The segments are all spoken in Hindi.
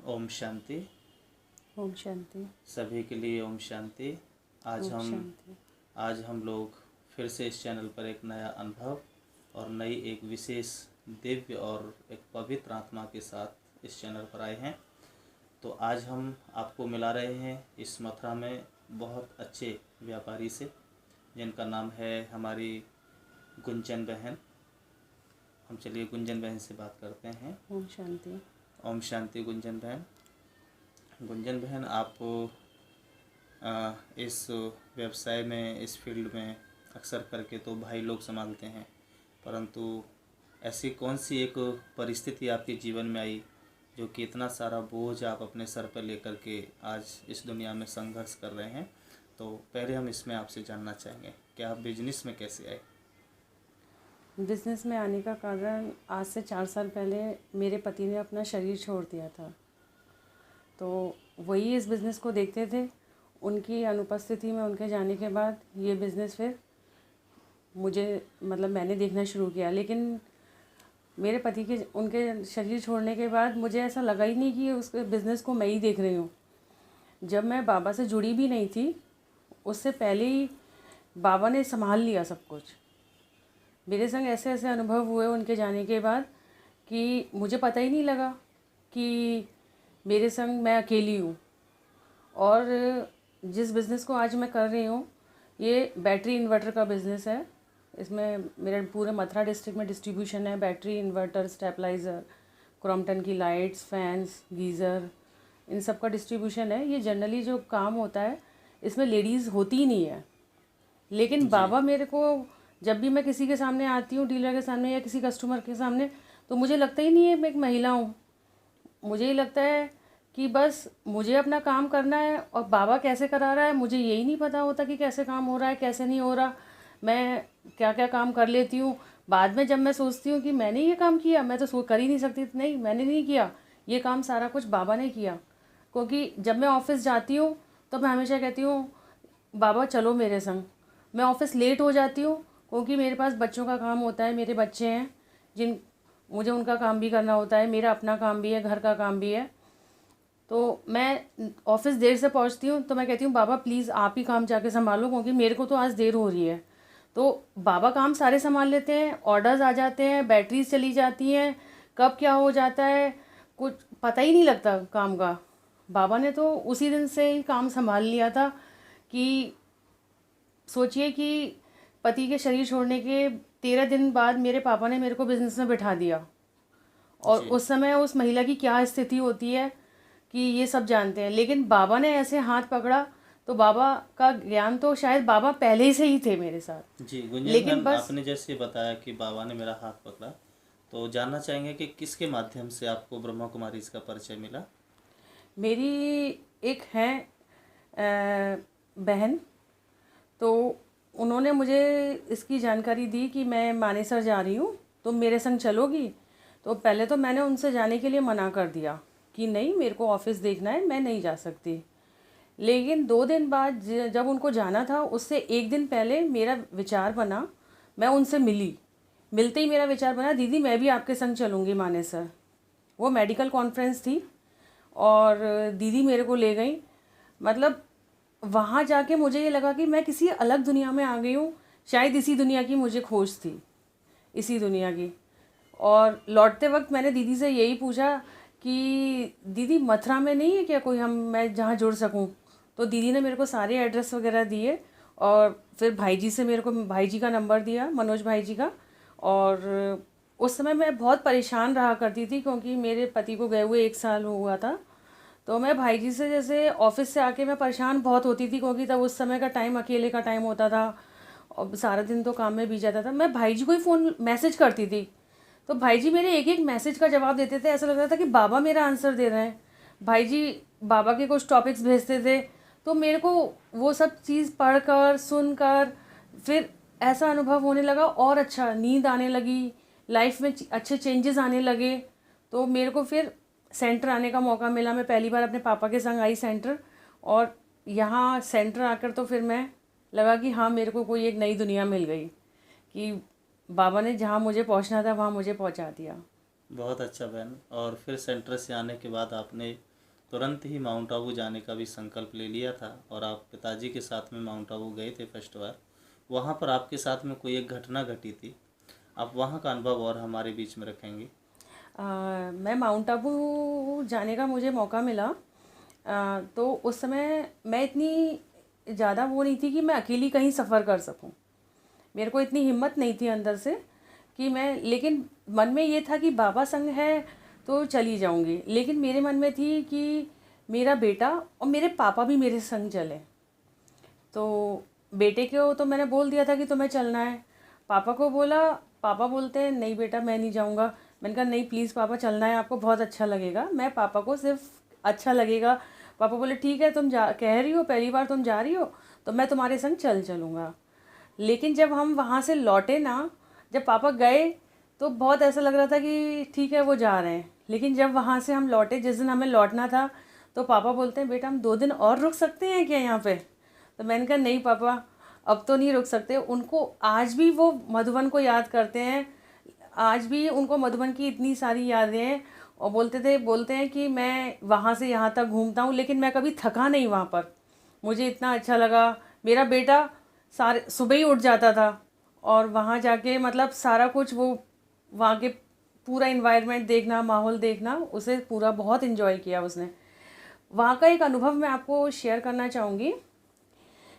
ओम शांति। ओम शांति। सभी के लिए ओम शांति। आज ओम हम शांति। आज हम लोग फिर से इस चैनल पर एक नया अनुभव और नई एक विशेष दिव्य और एक पवित्र आत्मा के साथ इस चैनल पर आए हैं। तो आज हम आपको मिला रहे हैं इस मथुरा में बहुत अच्छे व्यापारी से, जिनका नाम है हमारी गुंजन बहन। हम चलिए गुंजन बहन से बात करते हैं। ओम शांति। ओम शांति। गुंजन बहन, आप इस व्यवसाय में, इस फील्ड में अक्सर करके तो भाई लोग संभालते हैं, परंतु ऐसी कौन सी एक परिस्थिति आपके जीवन में आई जो कि इतना सारा बोझ आप अपने सर पर लेकर के आज इस दुनिया में संघर्ष कर रहे हैं? तो पहले हम इसमें आपसे जानना चाहेंगे कि आप बिजनेस में कैसे आए? बिजनेस में आने का कारण, आज से 4 साल पहले मेरे पति ने अपना शरीर छोड़ दिया था, तो वही इस बिज़नेस को देखते थे। उनकी अनुपस्थिति में, उनके जाने के बाद ये बिज़नेस फिर मैंने देखना शुरू किया। लेकिन मेरे पति के उनके शरीर छोड़ने के बाद मुझे ऐसा लगा ही नहीं कि उस बिज़नेस को मैं ही देख रही हूँ। जब मैं बाबा से जुड़ी भी नहीं थी, उससे पहले ही बाबा ने संभाल लिया सब कुछ। मेरे संग ऐसे ऐसे अनुभव हुए उनके जाने के बाद कि मुझे पता ही नहीं लगा कि मेरे संग मैं अकेली हूँ। और जिस बिज़नेस को आज मैं कर रही हूँ, ये बैटरी इन्वर्टर का बिज़नेस है। इसमें मेरे पूरे मथुरा डिस्ट्रिक्ट में डिस्ट्रीब्यूशन है। बैटरी इन्वर्टर, स्टेबलाइज़र, क्रॉम्पटन की लाइट्स, फैंस, गीज़र, इन सब का डिस्ट्रीब्यूशन है। ये जनरली जो काम होता है, इसमें लेडीज़ होती ही नहीं है। लेकिन बाबा मेरे को, जब भी मैं किसी के सामने आती हूँ, डीलर के सामने या किसी कस्टमर के सामने, तो मुझे लगता ही नहीं है मैं एक महिला हूँ। मुझे ही लगता है कि बस मुझे अपना काम करना है, और बाबा कैसे करा रहा है मुझे यही नहीं पता होता कि कैसे काम हो रहा है, कैसे नहीं हो रहा। मैं क्या क्या काम कर लेती हूँ, बाद में जब मैं सोचती हूँ कि मैंने ये काम किया, मैं तो कर ही नहीं सकती। नहीं, मैंने नहीं किया ये काम, सारा कुछ बाबा ने किया। क्योंकि जब मैं ऑफिस जाती हूँ तो मैं हमेशा कहती हूँ, बाबा चलो मेरे संग। मैं ऑफिस लेट हो जाती हूँ क्योंकि मेरे पास बच्चों का काम होता है, मेरे बच्चे हैं मुझे उनका काम भी करना होता है, मेरा अपना काम भी है, घर का काम भी है। तो मैं ऑफिस देर से पहुंचती हूँ, तो मैं कहती हूँ बाबा प्लीज़ आप ही काम जाके संभालो, क्योंकि मेरे को तो आज देर हो रही है। तो बाबा काम सारे संभाल लेते हैं, ऑर्डर्स आ जाते हैं, बैटरीज चली जाती हैं, कब क्या हो जाता है कुछ पता ही नहीं लगता काम का। बाबा ने तो उसी दिन से ही काम संभाल लिया था। कि सोचिए कि पति के शरीर छोड़ने के 13 दिन बाद मेरे पापा ने मेरे को बिज़नेस में बिठा दिया। और उस समय उस महिला की क्या स्थिति होती है कि ये सब जानते हैं। लेकिन बाबा ने ऐसे हाथ पकड़ा, तो बाबा का ज्ञान तो शायद बाबा पहले से ही थे मेरे साथ। जी गुंजन लेकिन मैम, बस आपने जैसे बताया कि बाबा ने मेरा हाथ पकड़ा, तो जानना चाहेंगे कि किसके माध्यम से आपको ब्रह्मा कुमारी इसका परिचय मिला? मेरी एक है बहन, तो उन्होंने मुझे इसकी जानकारी दी कि मैं मानेसर जा रही हूँ, तुम मेरे संग चलोगी? तो पहले तो मैंने उनसे जाने के लिए मना कर दिया कि नहीं, मेरे को ऑफिस देखना है, मैं नहीं जा सकती। लेकिन 2 दिन बाद जब उनको जाना था, उससे 1 दिन पहले मेरा विचार बना, मैं उनसे मिलते ही मेरा विचार बना, दीदी मैं भी आपके संग चलूँगी मानेसर। वो मेडिकल कॉन्फ्रेंस थी और दीदी मेरे को ले गई। मतलब वहाँ जाके मुझे ये लगा कि मैं किसी अलग दुनिया में आ गई हूँ। शायद इसी दुनिया की मुझे खोज थी, इसी दुनिया की। और लौटते वक्त मैंने दीदी से यही पूछा कि दीदी मथुरा में नहीं है क्या कोई, मैं जहाँ जुड़ सकूँ? तो दीदी ने मेरे को सारे एड्रेस वगैरह दिए, और फिर भाई जी से मेरे को भाई जी का नंबर दिया, मनोज भाई जी का। और उस समय मैं बहुत परेशान रहा करती थी क्योंकि मेरे पति को गए हुए 1 साल हुआ था। तो मैं भाई जी से, जैसे ऑफिस से आके मैं परेशान बहुत होती थी, क्योंकि तब उस समय का टाइम अकेले का टाइम होता था और सारा दिन तो काम में बीत जाता था। मैं भाई जी को ही फ़ोन मैसेज करती थी, तो भाई जी मेरे एक एक मैसेज का जवाब देते थे। ऐसा लग रहा था कि बाबा मेरा आंसर दे रहे हैं। भाई जी बाबा के कुछ टॉपिक्स भेजते थे, तो मेरे को वो सब चीज़ पढ़कर, सुनकर फिर ऐसा अनुभव होने लगा, और अच्छा नींद आने लगी, लाइफ में अच्छे चेंजेस आने लगे। तो मेरे को फिर सेंटर आने का मौका मिला। मैं पहली बार अपने पापा के संग आई सेंटर, और यहाँ सेंटर आकर तो फिर मैं लगा कि हाँ, मेरे को कोई एक नई दुनिया मिल गई, कि बाबा ने जहाँ मुझे पहुँचना था वहाँ मुझे पहुँचा दिया। बहुत अच्छा बहन। और फिर सेंटर से आने के बाद आपने तुरंत ही माउंट आबू जाने का भी संकल्प ले लिया था और आप पिताजी के साथ में माउंट आबू गए थे फर्स्ट बार। वहाँ पर आपके साथ में कोई एक घटना घटी थी, आप वहाँ का अनुभव और हमारे बीच में रखेंगे। मैं माउंट आबू जाने का मुझे मौका मिला। तो उस समय मैं इतनी ज़्यादा वो नहीं थी कि मैं अकेली कहीं सफ़र कर सकूं। मेरे को इतनी हिम्मत नहीं थी अंदर से कि मैं, लेकिन मन में ये था कि बाबा संग है तो चली जाऊंगी। लेकिन मेरे मन में थी कि मेरा बेटा और मेरे पापा भी मेरे संग चले। तो बेटे को तो मैंने बोल दिया था कि तुम्हें चलना है। पापा को बोला, पापा बोलते हैं नहीं बेटा मैं नहीं जाऊंगा। मैंने कहा नहीं प्लीज़ पापा चलना है, आपको बहुत अच्छा लगेगा। मैं पापा को सिर्फ अच्छा लगेगा। पापा बोले ठीक है तुम जा कह रही हो, पहली बार तुम जा रही हो तो मैं तुम्हारे संग चलूँगा। लेकिन जब हम वहाँ से लौटे ना, जब पापा गए तो बहुत ऐसा लग रहा था कि ठीक है वो जा रहे हैं। लेकिन जब वहाँ से हम लौटे, जिस दिन हमें लौटना था, तो पापा बोलते हैं बेटा हम 2 दिन और रुक सकते हैं क्या यहाँ पे। तो मैंने कहा नहीं पापा अब तो नहीं रुक सकते। उनको आज भी वो मधुबन को याद करते हैं, आज भी उनको मधुबन की इतनी सारी यादें हैं। और बोलते हैं कि मैं वहाँ से यहाँ तक घूमता हूँ लेकिन मैं कभी थका नहीं वहाँ पर। मुझे इतना अच्छा लगा। मेरा बेटा सारे सुबह ही उठ जाता था और वहाँ जाके मतलब सारा कुछ वो वहाँ के पूरा इन्वायरमेंट देखना, माहौल देखना, उसे पूरा बहुत इन्जॉय किया उसने। वहाँ का एक अनुभव मैं आपको शेयर करना चाहूँगी।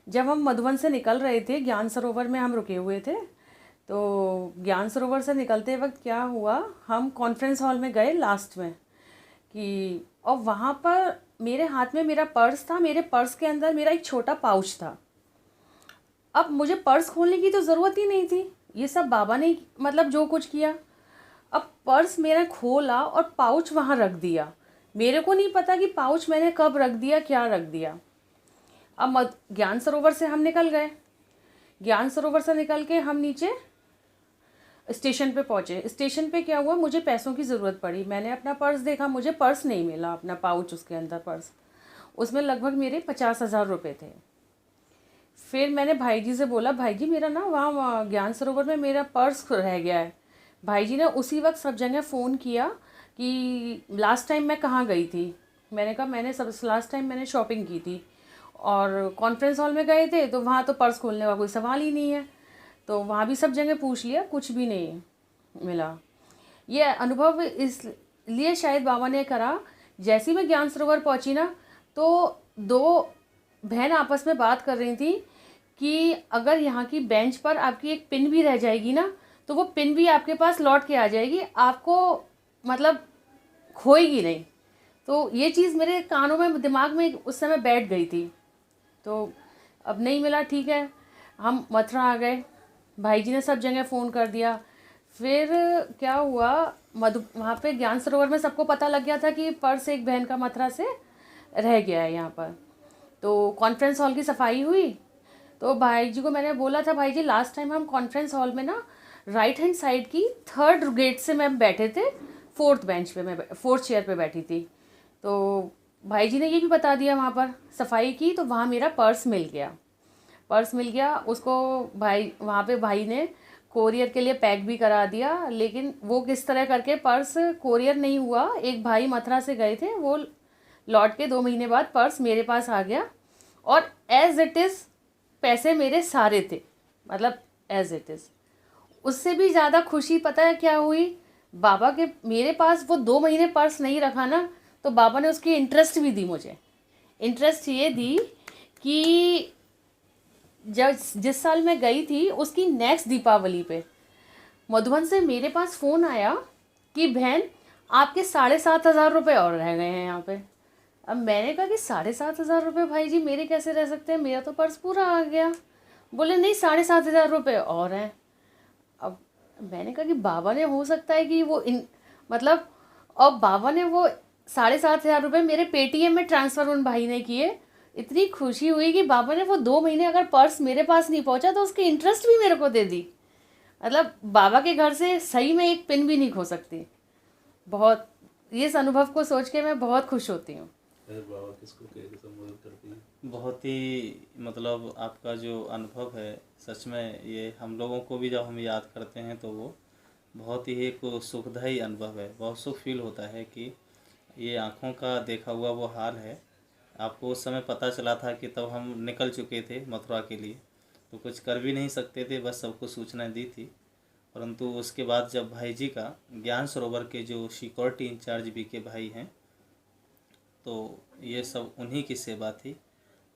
जब हम मधुबन से निकल रहे थे, ज्ञान सरोवर में हम रुके हुए थे। तो ज्ञान सरोवर से निकलते वक्त क्या हुआ, हम कॉन्फ्रेंस हॉल में गए लास्ट में कि, और वहाँ पर मेरे हाथ में मेरा पर्स था। मेरे पर्स के अंदर मेरा एक छोटा पाउच था। अब मुझे पर्स खोलने की तो ज़रूरत ही नहीं थी, ये सब बाबा ने मतलब जो कुछ किया। अब पर्स मेरा खोला और पाउच वहाँ रख दिया। मेरे को नहीं पता कि पाउच मैंने कब रख दिया, क्या रख दिया। अब ज्ञान सरोवर से हम निकल गए। ज्ञान सरोवर से निकल के हम नीचे स्टेशन पे पहुँचे। स्टेशन पे क्या हुआ, मुझे पैसों की ज़रूरत पड़ी। मैंने अपना पर्स देखा, मुझे पर्स नहीं मिला, अपना पाउच उसके अंदर पर्स, उसमें लगभग मेरे 50,000 रुपये थे। फिर मैंने भाई जी से बोला भाई जी मेरा ना वहाँ ज्ञान सरोवर में मेरा पर्स रह गया है। भाई जी ने उसी वक्त सब जगह फ़ोन किया कि लास्ट टाइम मैं कहाँ गई थी। मैंने कहा मैंने सब लास्ट टाइम मैंने शॉपिंग की थी और कॉन्फ्रेंस हॉल में गए थे तो वहाँ तो पर्स खोलने का कोई सवाल ही नहीं है। तो वहाँ भी सब जगह पूछ लिया, कुछ भी नहीं मिला। ये अनुभव इसलिए शायद बाबा ने करा, जैसे ही मैं ज्ञान सरोवर पहुँची ना, तो 2 बहन आपस में बात कर रही थी कि अगर यहाँ की बेंच पर आपकी एक पिन भी रह जाएगी ना, तो वो पिन भी आपके पास लौट के आ जाएगी, आपको मतलब खोएगी नहीं। तो ये चीज़ मेरे कानों में, दिमाग में उस समय बैठ गई थी। तो अब नहीं मिला, ठीक है, हम मथुरा आ गए। भाई जी ने सब जगह फ़ोन कर दिया। फिर क्या हुआ, वहाँ पे ज्ञान सरोवर में सबको पता लग गया था कि पर्स एक बहन का मथुरा से रह गया है यहाँ पर। तो कॉन्फ्रेंस हॉल की सफाई हुई। तो भाई जी को मैंने बोला था भाई जी लास्ट टाइम हम कॉन्फ्रेंस हॉल में ना राइट हैंड साइड की 3rd गेट से मैं बैठे थे, 4th बेंच पे, मैं 4th चेयर पे बैठी थी। तो भाई जी ने ये भी बता दिया, वहाँ पर सफाई की तो वहाँ मेरा पर्स मिल गया। पर्स मिल गया उसको, भाई वहाँ पे भाई ने कोरियर के लिए पैक भी करा दिया। लेकिन वो किस तरह करके पर्स कोरियर नहीं हुआ। एक भाई मथुरा से गए थे, वो लौट के 2 महीने बाद पर्स मेरे पास आ गया और एज इट इज़ पैसे मेरे सारे थे, मतलब एज इट इज़। उससे भी ज़्यादा खुशी पता है क्या हुई, बाबा के मेरे पास वो 2 महीने पर्स नहीं रखा ना, तो बाबा ने उसकी इंटरेस्ट भी दी मुझे। इंटरेस्ट ये दी कि जब जिस साल मैं गई थी उसकी नेक्स्ट दीपावली पे मधुबन से मेरे पास फ़ोन आया कि बहन आपके 7,500 रुपये और रह गए हैं यहाँ पे। अब मैंने कहा कि 7,500 रुपये भाई जी मेरे कैसे रह सकते हैं, मेरा तो पर्स पूरा आ गया। बोले नहीं 7,500 रुपये और हैं। अब मैंने कहा कि बाबा ने, हो सकता है कि वो मतलब, और बाबा ने वो 7,500 रुपये मेरे पेटीएम में ट्रांसफ़र उन भाई ने किए। इतनी खुशी हुई कि बाबा ने वो 2 महीने अगर पर्स मेरे पास नहीं पहुंचा तो उसकी इंटरेस्ट भी मेरे को दे दी। मतलब बाबा के घर से सही में एक पिन भी नहीं खो सकती। बहुत, इस अनुभव को सोच के मैं बहुत खुश होती हूँ। बाबा किसको कैसे संबोधित करती हैं। बहुत ही मतलब आपका जो अनुभव है सच में, ये हम लोगों को भी जब हम याद करते हैं तो वो बहुत ही एक सुखदायी अनुभव है। बहुत सुख फील होता है कि ये आँखों का देखा हुआ वो हाल है। आपको उस समय पता चला था कि तब हम निकल चुके थे मथुरा के लिए, तो कुछ कर भी नहीं सकते थे, बस सबको सूचना दी थी। परंतु उसके बाद जब भाई जी का ज्ञान सरोवर के जो सिक्योरिटी इंचार्ज बीके भाई हैं, तो ये सब उन्हीं की सेवा थी।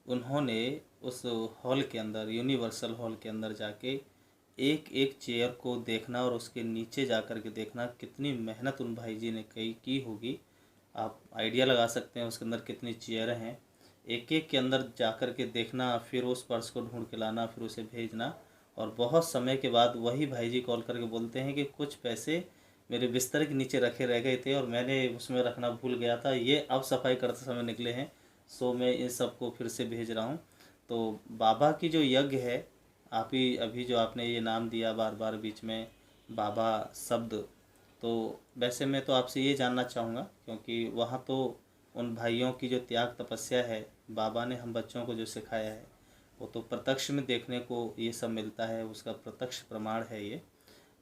उन्होंने उस हॉल के अंदर, यूनिवर्सल हॉल के अंदर जाके एक एक चेयर को देखना और उसके नीचे जा कर के देखना, कितनी मेहनत उन भाई जी ने की होगी। आप आइडिया लगा सकते हैं उसके अंदर कितनी चेयर हैं। एक एक के अंदर जा कर के देखना, फिर उस पर्स को ढूंढ के लाना, फिर उसे भेजना। और बहुत समय के बाद वही भाई जी कॉल करके बोलते हैं कि कुछ पैसे मेरे बिस्तर के नीचे रखे रह गए थे और मैंने उसमें रखना भूल गया था, ये अब सफाई करते समय निकले हैं, सो मैं इन सबको फिर से भेज रहा हूँ। तो बाबा की जो यज्ञ है, आप ही अभी जो आपने ये नाम दिया बार बार बीच में, बाबा शब्द, तो वैसे मैं तो आपसे ये जानना चाहूँगा, क्योंकि वहाँ तो उन भाइयों की जो त्याग तपस्या है, बाबा ने हम बच्चों को जो सिखाया है, वो तो प्रत्यक्ष में देखने को ये सब मिलता है, उसका प्रत्यक्ष प्रमाण है ये।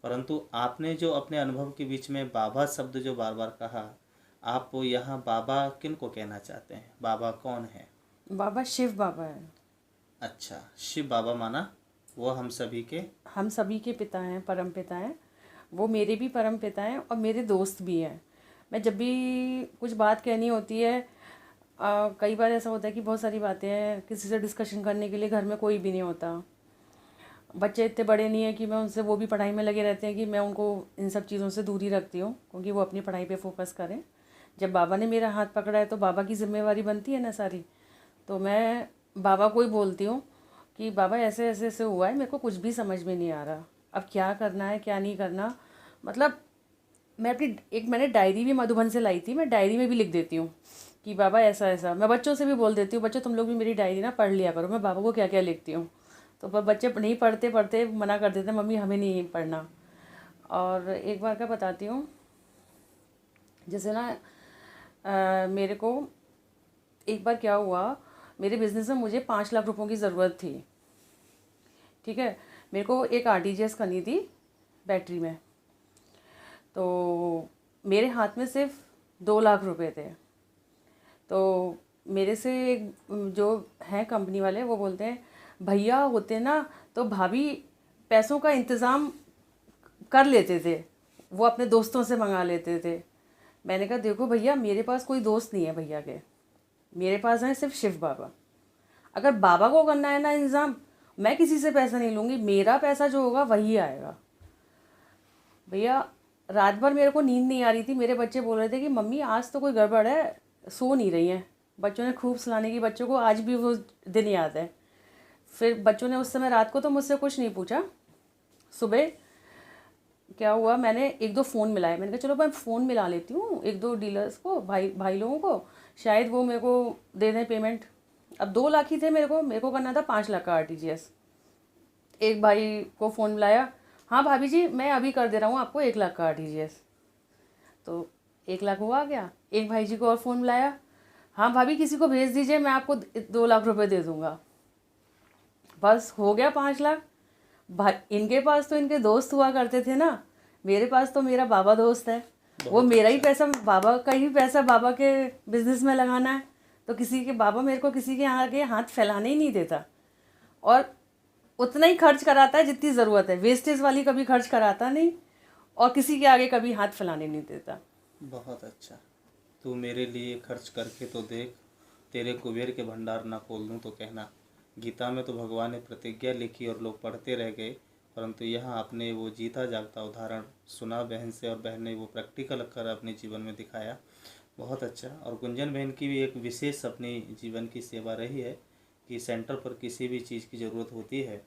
परंतु आपने जो अपने अनुभव के बीच में बाबा शब्द जो बार बार कहा, आप यहाँ बाबा किन को कहना चाहते हैं? बाबा कौन है? बाबा शिव बाबा है। अच्छा, शिव बाबा माना वो हम सभी के पिता हैं, परम पिता हैं। वो मेरे भी परम पिता हैं और मेरे दोस्त भी हैं। मैं जब भी कुछ बात कहनी होती है, कई बार ऐसा होता है कि बहुत सारी बातें हैं, किसी से डिस्कशन करने के लिए घर में कोई भी नहीं होता। बच्चे इतने बड़े नहीं हैं कि मैं उनसे, वो भी पढ़ाई में लगे रहते हैं कि मैं उनको इन सब चीज़ों से दूर ही रखती हूँ, क्योंकि वो अपनी पढ़ाई पे फोकस करें। जब बाबा ने मेरा हाथ पकड़ा है तो बाबा की जिम्मेवारी बनती है ना सारी। तो मैं बाबा को ही बोलती हूँ कि बाबा ऐसे ऐसे ऐसे हुआ है, मेरे को कुछ भी समझ में नहीं आ रहा, अब क्या करना है क्या नहीं करना। मतलब मैं अपनी मैंने डायरी भी मधुबन से लाई थी, मैं डायरी में भी लिख देती हूँ कि बाबा ऐसा ऐसा। मैं बच्चों से भी बोल देती हूँ, बच्चों तुम लोग भी मेरी डायरी ना पढ़ लिया करो, मैं बाबा को क्या क्या लिखती हूँ। तो पर बच्चे नहीं पढ़ते पढ़ते मना कर देते, मम्मी हमें नहीं पढ़ना। और एक बार का बताती हूँ, जैसे ना मेरे को एक बार क्या हुआ, मेरे बिज़नेस में मुझे 5 लाख रुपयों की ज़रूरत थी। ठीक है, मेरे को एक RTGS करनी थी बैटरी में। तो मेरे हाथ में सिर्फ 2 लाख रुपए थे। तो मेरे से एक जो हैं कंपनी वाले, वो बोलते हैं भैया होते ना तो भाभी पैसों का इंतज़ाम कर लेते थे, वो अपने दोस्तों से मंगा लेते थे। मैंने कहा देखो भैया, मेरे पास कोई दोस्त नहीं है भैया के, मेरे पास हैं सिर्फ शिव बाबा। अगर बाबा को करना है ना इंतज़ाम, मैं किसी से पैसा नहीं लूँगी, मेरा पैसा जो होगा वही आएगा। भैया रात भर मेरे को नींद नहीं आ रही थी, मेरे बच्चे बोल रहे थे कि मम्मी आज तो कोई गड़बड़ है, सो नहीं रही हैं। बच्चों ने खूब सुलाने की, बच्चों को आज भी वो दिन याद है। फिर बच्चों ने उस समय रात को तो मुझसे कुछ नहीं पूछा। सुबह क्या हुआ, मैंने 1-2 फ़ोन मिलाए, मैंने कहा चलो मैं फ़ोन मिला लेती हूँ 1-2 डीलर्स को, भाई लोगों को, शायद वो मेरे को दे दें पेमेंट। अब 2 लाख ही थे मेरे को करना था 5 लाख का RTGS। एक भाई को फ़ोन मिलाया, हाँ भाभी जी मैं अभी कर दे रहा हूँ आपको 1 लाख का RTGS। तो 1 लाख वो आ गया। एक भाई जी को और फ़ोन मिलाया, हाँ भाभी किसी को भेज दीजिए, मैं आपको 2 लाख रुपए दे दूँगा। बस हो गया 5 लाख। भाई इनके पास तो इनके दोस्त हुआ करते थे ना, मेरे पास तो मेरा बाबा दोस्त है। वो बहुत मेरा ही अच्छा। पैसा, बाबा का ही पैसा बाबा के बिजनेस में लगाना है। तो किसी के बाबा मेरे को किसी के आगे हाथ फैलाने ही नहीं देता, और उतना ही खर्च कराता है जितनी ज़रूरत है, वेस्टेज वाली कभी खर्च कराता नहीं, और किसी के आगे कभी हाथ फैलाने नहीं देता। बहुत अच्छा। तू मेरे लिए खर्च करके तो देख, तेरे कुबेर के भंडार ना खोल दूँ तो कहना। गीता में तो भगवान ने प्रतिज्ञा लिखी और लोग पढ़ते रह गए, परंतु यहाँ आपने वो जीता जागता उदाहरण सुना बहन से, और बहन ने वो प्रैक्टिकल कर अपने जीवन में दिखाया। बहुत अच्छा। और गुंजन बहन की भी एक विशेष अपनी जीवन की सेवा रही है कि सेंटर पर किसी भी चीज़ की ज़रूरत होती है,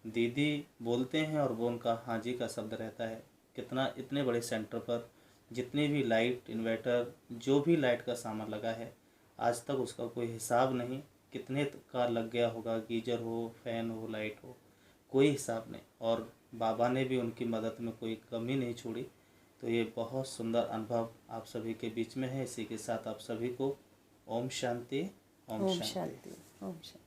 दीदी बोलते हैं और वो उनका हाँ जी का शब्द रहता है। कितना इतने बड़े सेंटर पर जितनी भी लाइट, इन्वर्टर, जो भी लाइट का सामान लगा है, आज तक उसका कोई हिसाब नहीं, कितने का लग गया होगा, गीजर हो, फैन हो, लाइट हो, कोई हिसाब नहीं। और बाबा ने भी उनकी मदद में कोई कमी नहीं छोड़ी। तो ये बहुत सुंदर अनुभव आप सभी के बीच में है। इसी के साथ आप सभी को ओम शांति, ओम ओम शांति। शांति, ओम शांति।